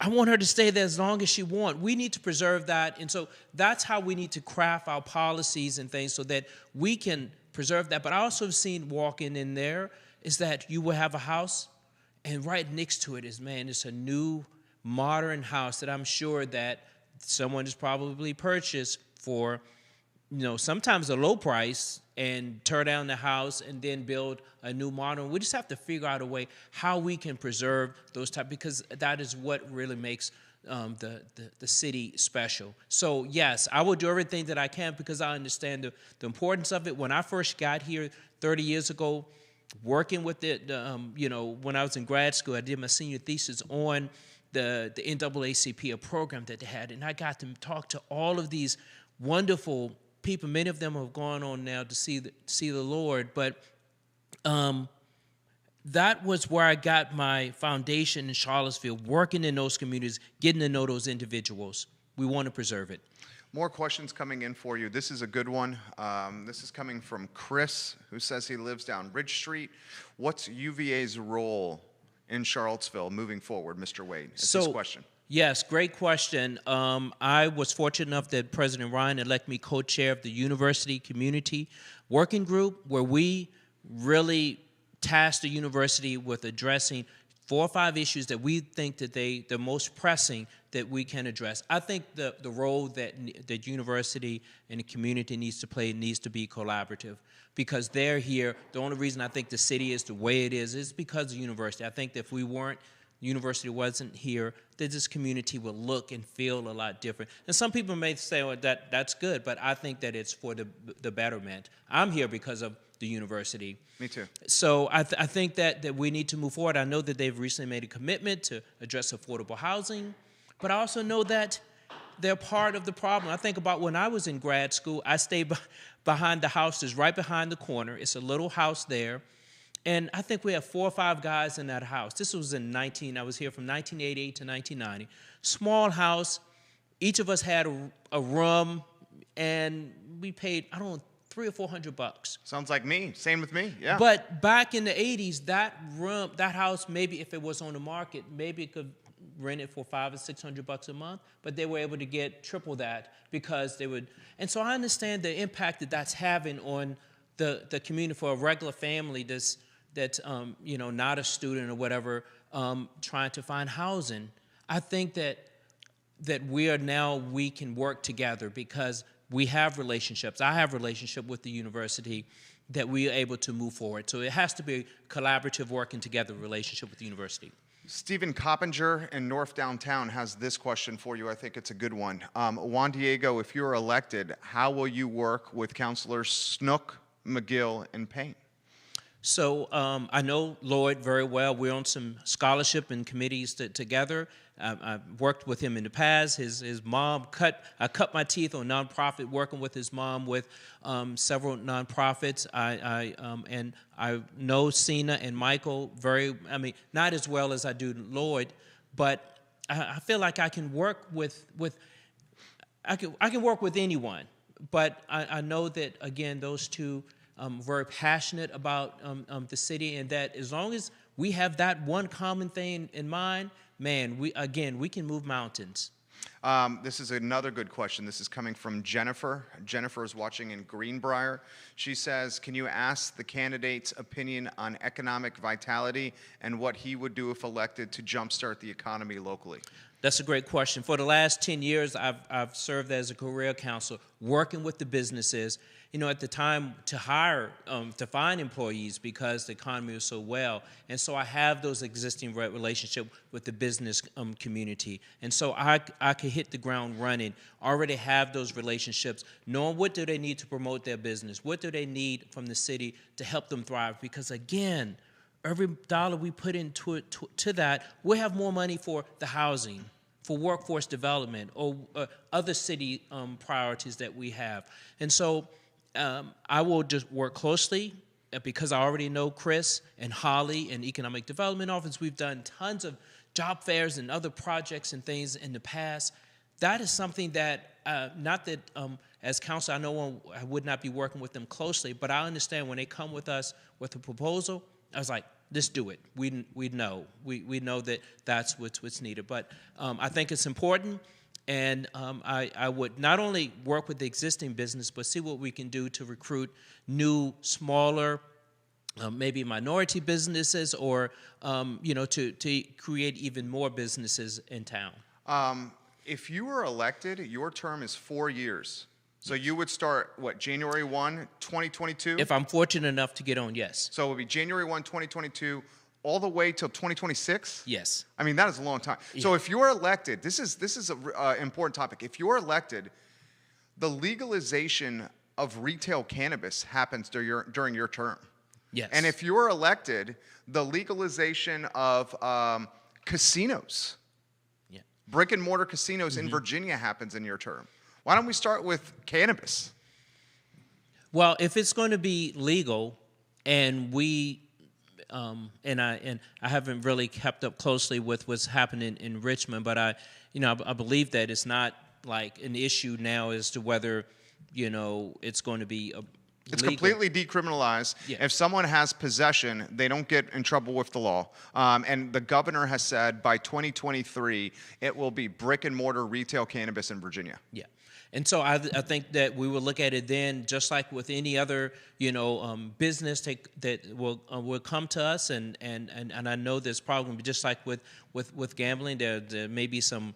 I want her to stay there as long as she wants. We need to preserve that, and so that's how we need to craft our policies and things so that we can preserve that. But I also have seen walking in there is that you will have a house, and right next to it is, man, it's a new modern house that I'm sure that someone has probably purchased for, sometimes a low price, and tear down the house and then build a new modern. We just have to figure out a way how we can preserve those type, because that is what really makes the city special. So yes, I will do everything that I can because I understand the importance of it. When I first got here 30 years ago, working with when I was in grad school, I did my senior thesis on the NAACP, a program that they had, and I got to talk to all of these wonderful people. Many of them have gone on now to see the Lord, but that was where I got my foundation in Charlottesville, working in those communities, getting to know those individuals. We want to preserve it. More questions coming in for you. This is a good one. This is coming from Chris, who says he lives down Ridge Street. What's UVA's role in Charlottesville moving forward, Mr. Wade? It's his question. Yes, great question. I was fortunate enough that President Ryan elected me co-chair of the University Community Working Group, where we really tasked the university with addressing 4 or 5 issues that we think that the most pressing that we can address. I think the role that the university and the community needs to play needs to be collaborative, because they're here. The only reason I think the city is the way it is because of the university. I think that if we weren't, university wasn't here, that this community would look and feel a lot different. And some people may say, well, that's good, but I think that it's for the betterment. I'm here because of the university. Me too. So I think that we need to move forward. I know that they've recently made a commitment to address affordable housing, but I also know that they're part of the problem. I think about when I was in grad school, I stayed behind the house that's right behind the corner. It's a little house there. And I think we have 4 or 5 guys in that house. This was I was here from 1988 to 1990. Small house. Each of us had a room, and we paid, I don't know, $300 or $400. Sounds like me. Same with me. Yeah. But back in the 80s, that house, maybe if it was on the market, maybe it could rent it for $500 or $600 a month. But they were able to get triple that because they would. And so I understand the impact that that's having on the community for a regular family that's not a student or whatever, trying to find housing. I think that we can work together because we have relationships. I have a relationship with the university that we are able to move forward. So it has to be a collaborative working together relationship with the university. Stephen Coppinger in North Downtown has this question for you. I think it's a good one. Juan Diego, if you're elected, how will you work with Councilors Snook, McGill, and Payne? So I know Lloyd very well. We're on some scholarship and committees together. I've worked with him in the past. His mom I cut my teeth on nonprofit, working with his mom with several nonprofits. And I know Cena and Michael not as well as I do Lloyd, but I feel like I can work with I can work with anyone. But I know that, again, those two very passionate about the city, and that as long as we have that one common thing in mind, man, we can move mountains. This is another good question. This is coming from Jennifer. Jennifer is watching in Greenbrier. She says, can you ask the candidate's opinion on economic vitality and what he would do if elected to jumpstart the economy locally? That's a great question. For the last 10 years, I've served as a career counselor, working with the businesses, at the time to hire, to find employees because the economy was so well. And so I have those existing relationship with the business community. And so I could hit the ground running, already have those relationships, knowing what do they need to promote their business, what do they need from the city to help them thrive. Because again, every dollar we put into it, to that, we'll have more money for the housing, for workforce development, or other city priorities that we have. And so I will just work closely because I already know Chris and Holly in Economic Development Office. We've done tons of job fairs and other projects and things in the past. That is something that, not that as counsel, I know I would not be working with them closely, but I understand when they come with us with a proposal, I was like, let's do it. We know. We know that that's what's needed. But I think it's important, and I would not only work with the existing business, but see what we can do to recruit new, smaller maybe minority businesses, or to create even more businesses in town. If you were elected, your term is 4 years. So you would start, what, January 1, 2022? If I'm fortunate enough to get on, yes. So it would be January 1, 2022, all the way till 2026? Yes. I mean, that is a long time. Yeah. So if you're elected, this is an important topic. If you're elected, the legalization of retail cannabis happens during your term. Yes. And if you're elected, the legalization of casinos, Yeah. brick and mortar casinos in Virginia happens in your term. Why don't we start with cannabis? Well, if it's going to be legal, and we, and I haven't really kept up closely with what's happening in Richmond, but I believe that it's not like an issue now as to whether, it's going to be It's legal. completely decriminalized. Yeah. If someone has possession, they don't get in trouble with the law. And the governor has said by 2023, it will be brick and mortar retail cannabis in Virginia. Yeah. And so I think that we will look at it then, just like with any other, business that will come to us, and I know there's probably just like with gambling, there may be some,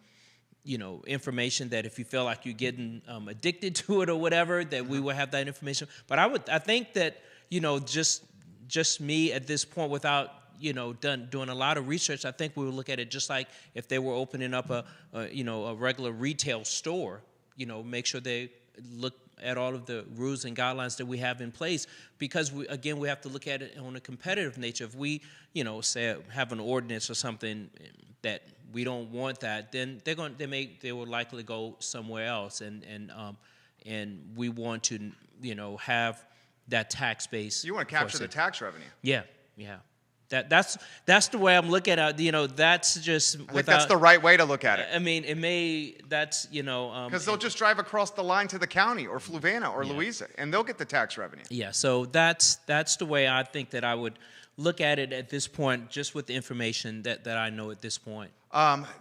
information that if you feel like you're getting addicted to it or whatever, that we will have that information. But I think that just me at this point, without doing a lot of research, I think we will look at it just like if they were opening up a regular retail store. Make sure they look at all of the rules and guidelines that we have in place, because we have to look at it on a competitive nature. If we, say have an ordinance or something that we don't want that, then they will likely go somewhere else, and we want to, have that tax base. You want to capture the tax revenue. Yeah. That's the way I'm looking at it. That's just I think that's the right way to look at it. I mean, it may, that's, Because they'll just drive across the line to the county or Fluvanna or Louisa, and they'll get the tax revenue. Yeah, so that's the way I think that I would look at it at this point, just with the information that I know at this point.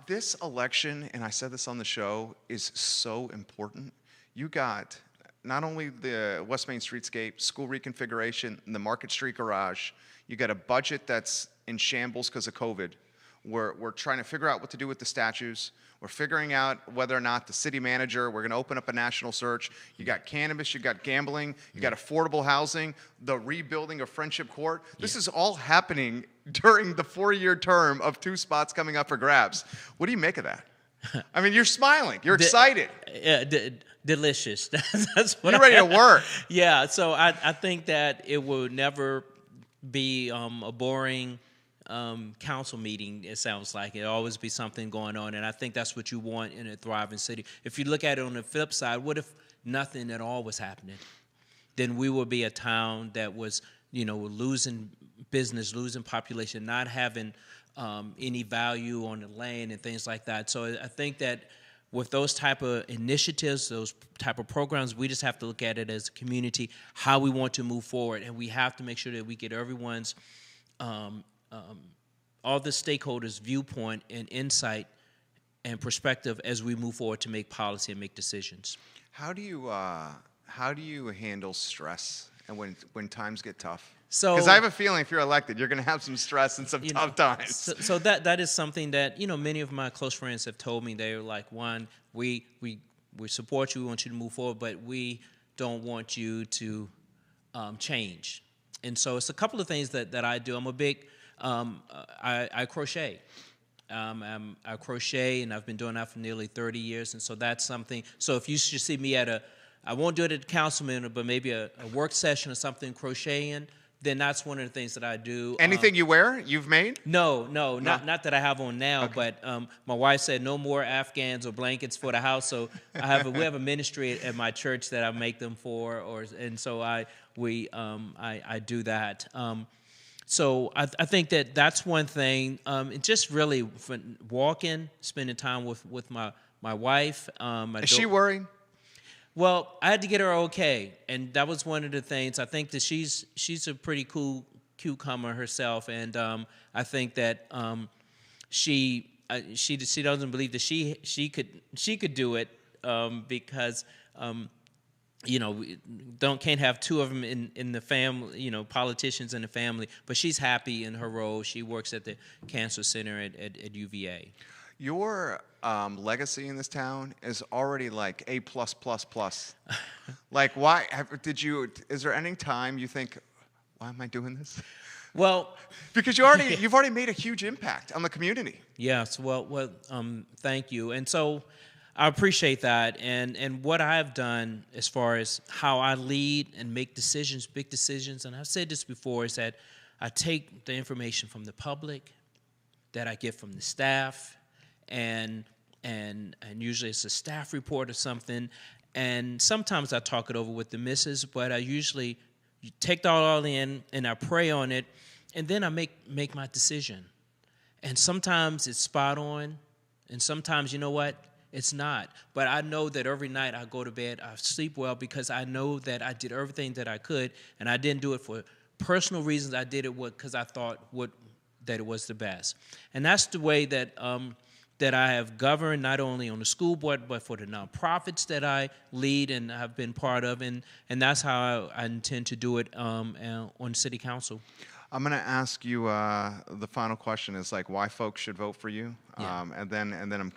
This election, and I said this on the show, is so important. You got not only the West Main Streetscape, school reconfiguration, and the Market Street Garage. You got a budget that's in shambles because of COVID. We're trying to figure out what to do with the statues. We're figuring out whether or not the city manager, we're going to open up a national search. You got cannabis, you got gambling, you got affordable housing, the rebuilding of Friendship Court. This is all happening during the 4-year term of 2 spots coming up for grabs. What do you make of that? I mean, you're smiling. You're excited. Yeah, delicious. That's what You're ready to work. Yeah, so I think that it will never be a boring council meeting. It sounds like it'll always be something going on, and I think that's what you want in a thriving city. If you look at it on the flip side, what if nothing at all was happening? Then we would be a town that was, losing business, losing population, not having any value on the land and things like that. So I think that with those type of initiatives, those type of programs, we just have to look at it as a community, how we want to move forward, and we have to make sure that we get everyone's, all the stakeholders' viewpoint and insight and perspective as we move forward to make policy and make decisions. How do you handle stress and when times get tough? So, because I have a feeling if you're elected, you're going to have some stress and some tough times. So that is something that many of my close friends have told me. They're like, Juan, we support you, we want you to move forward, but we don't want you to change. And so it's a couple of things that I do. I'm a big I crochet. I crochet, and I've been doing that for nearly 30 years, and so that's something. So if you should see me I won't do it at the council meeting, but maybe a work session or something, crocheting, then that's one of the things that I do. Anything you wear, you've made? No, not that I have on now. Okay. But my wife said no more Afghans or blankets for the house. So we have a ministry at my church that I make them for, and so I do that. So I think that that's one thing. And just really walking, spending time with my wife. Is she worried? Well, I had to get her okay, and that was one of the things. I think that she's a pretty cool cucumber herself, and I think that she doesn't believe that she could do it because you know, we can't have two of them in the family, you know, politicians in the family. But she's happy in her role. She works at the Cancer Center at UVA. Your legacy in this town is already like A+++. Like, is there any time you think, why am I doing this? Well, Because you've already made a huge impact on the community. yes. Well, thank you. And so I appreciate that. And what I've done as far as how I lead and make decisions, big decisions, and I've said this before, is that I take the information from the public, that I get from the staff, and usually it's a staff report or something. And sometimes I talk it over with the missus, but I usually take that all in and I pray on it, and then I make my decision. And sometimes it's spot on, and sometimes, you know what, it's not. But I know that every night I go to bed, I sleep well, because I know that I did everything that I could, and I didn't do it for personal reasons. I did it because I thought that it was the best. And that's the way that that I have governed, not only on the school board, but for the nonprofits that I lead and have been part of, and that's how I intend to do it on city council. I'm going to ask you the final question is like why folks should vote for you, Yeah. and then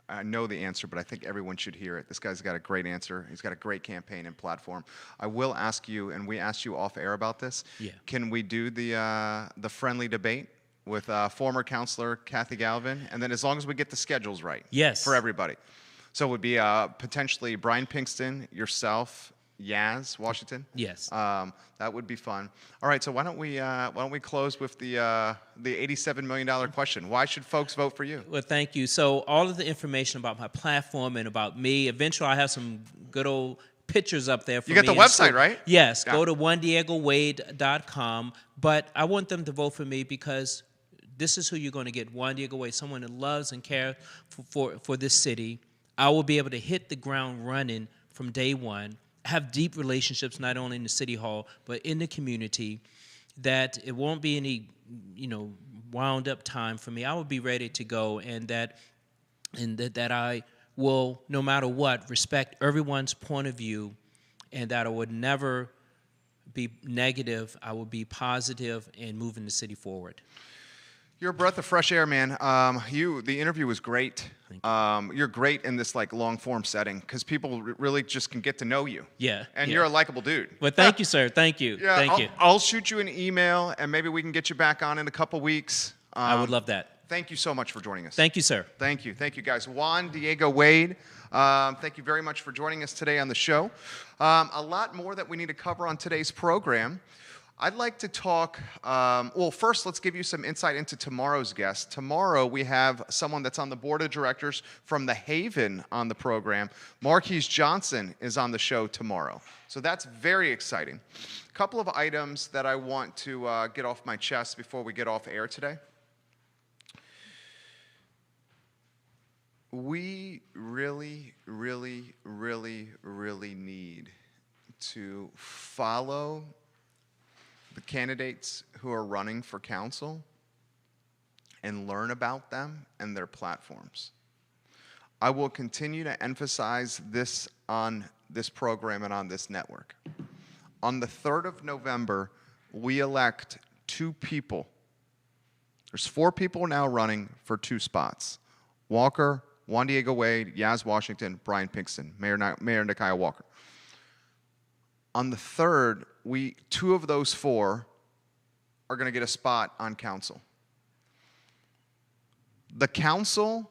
I know the answer, but I think everyone should hear it. This guy's got a great answer. He's got a great campaign and platform. I will ask you, and we asked you off air about this. Yeah. Can we do the friendly debate with former counselor Kathy Galvin, and then as long as we get the schedules right, Yes. for everybody. So it would be potentially Brian Pinkston, yourself, Yaz Washington. Yes. That would be fun. All right, so why don't we close with the $87 million question? Why should folks vote for you? Well, thank you. So all of the information about my platform and about me, eventually I have some good old pictures up there for You got me the in website, school. right? Yes. Yeah. Go to JuanDiegoWade.com. But I want them to vote for me because this is who you're going to get, Juan Diego Wade, someone that loves and cares for this city. I will be able to hit the ground running from day one, have deep relationships not only in the city hall but in the community, that it won't be any, wound up time for me. I will be ready to go, and that I will, no matter what, respect everyone's point of view, and that I would never be negative. I will be positive and moving the city forward. You're a breath of fresh air, man. The interview was great. You're great in this like long form setting because people really just can get to know you. Yeah. And yeah. you're a likable dude. Well, thank you, sir. Thank you. Yeah, Thank you. I'll shoot you an email and maybe we can get you back on in a couple weeks. I would love that. Thank you so much for joining us. Thank you, sir. Thank you, guys. Juan Diego Wade, thank you very much for joining us today on the show. A lot more that we need to cover on today's program. I'd like to talk, well, first let's give you some insight into tomorrow's guest. Tomorrow we have someone that's on the board of directors from The Haven on the program. Marquise Johnson is on the show tomorrow. So that's very exciting. A couple of items that I want to get off my chest before we get off air today. We really, really, really, really need to follow the candidates who are running for council and learn about them and their platforms. I will continue to emphasize this on this program and on this network. On the 3rd of November, we elect 2 people. There's 4 people now running for 2 spots. Walker, Juan Diego Wade, Yaz Washington, Brian Pinkston, Mayor Nikiah Walker. On the 3rd, 2 of those 4 are going to get a spot on council. The council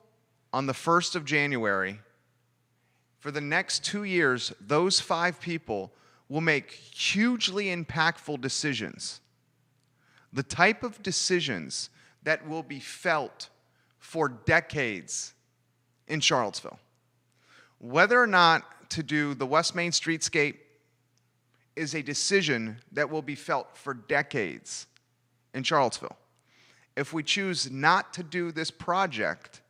on the 1st of January, for the next 2 years, those 5 people will make hugely impactful decisions. The type of decisions that will be felt for decades in Charlottesville. Whether or not to do the West Main Streetscape is a decision that will be felt for decades in Charlottesville. If we choose not to do this project,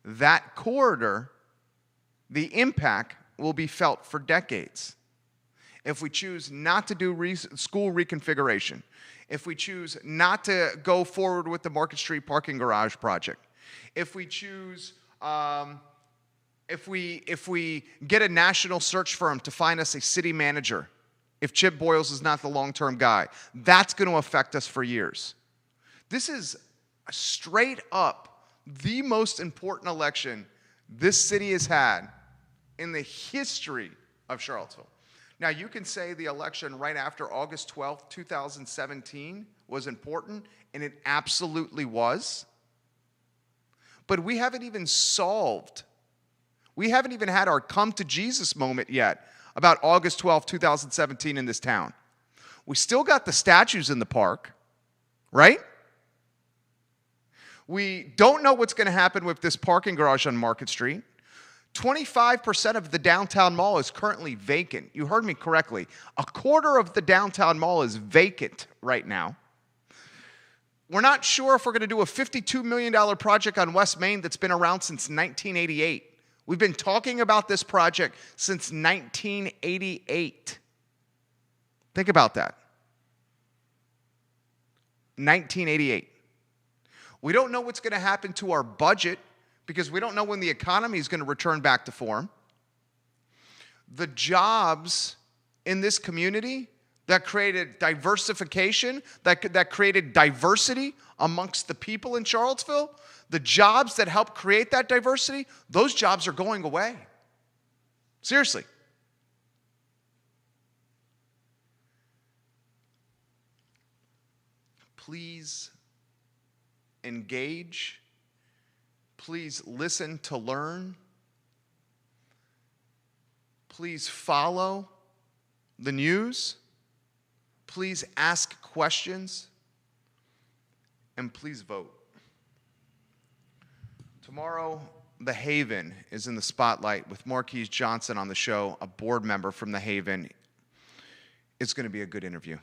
that corridor, the impact will be felt for decades. If we choose not to do school reconfiguration, if we choose not to go forward with the Market Street parking garage project, if we choose if we get a national search firm to find us a city manager, if Chip Boyles is not the long-term guy, that's going to affect us for years. This is straight up the most important election this city has had in the history of Charlottesville. Now, you can say the election right after August 12th, 2017 was important, and it absolutely was. But we haven't even had our come to Jesus moment yet about August 12th, 2017 in this town. We still got the statues in the park, right? We don't know what's going to happen with this parking garage on Market Street. 25% of the downtown mall is currently vacant. You heard me correctly. A quarter of the downtown mall is vacant right now. We're not sure if we're going to do a $52 million project on West Main that's been around since 1988. We've been talking about this project since 1988. Think about that. 1988. We don't know what's going to happen to our budget because we don't know when the economy is going to return back to form. The jobs in this community that created diversification, that created diversity amongst the people in Charlottesville, the jobs that helped create that diversity, those jobs are going away. Seriously. Please engage. Please listen to learn. Please follow the news. Please ask questions. And please vote. Tomorrow, The Haven is in the spotlight with Marquise Johnson on the show, a board member from The Haven. It's going to be a good interview.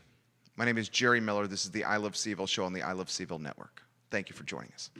My name is Jerry Miller. This is the I Love CVille show on the I Love CVille network. Thank you for joining us.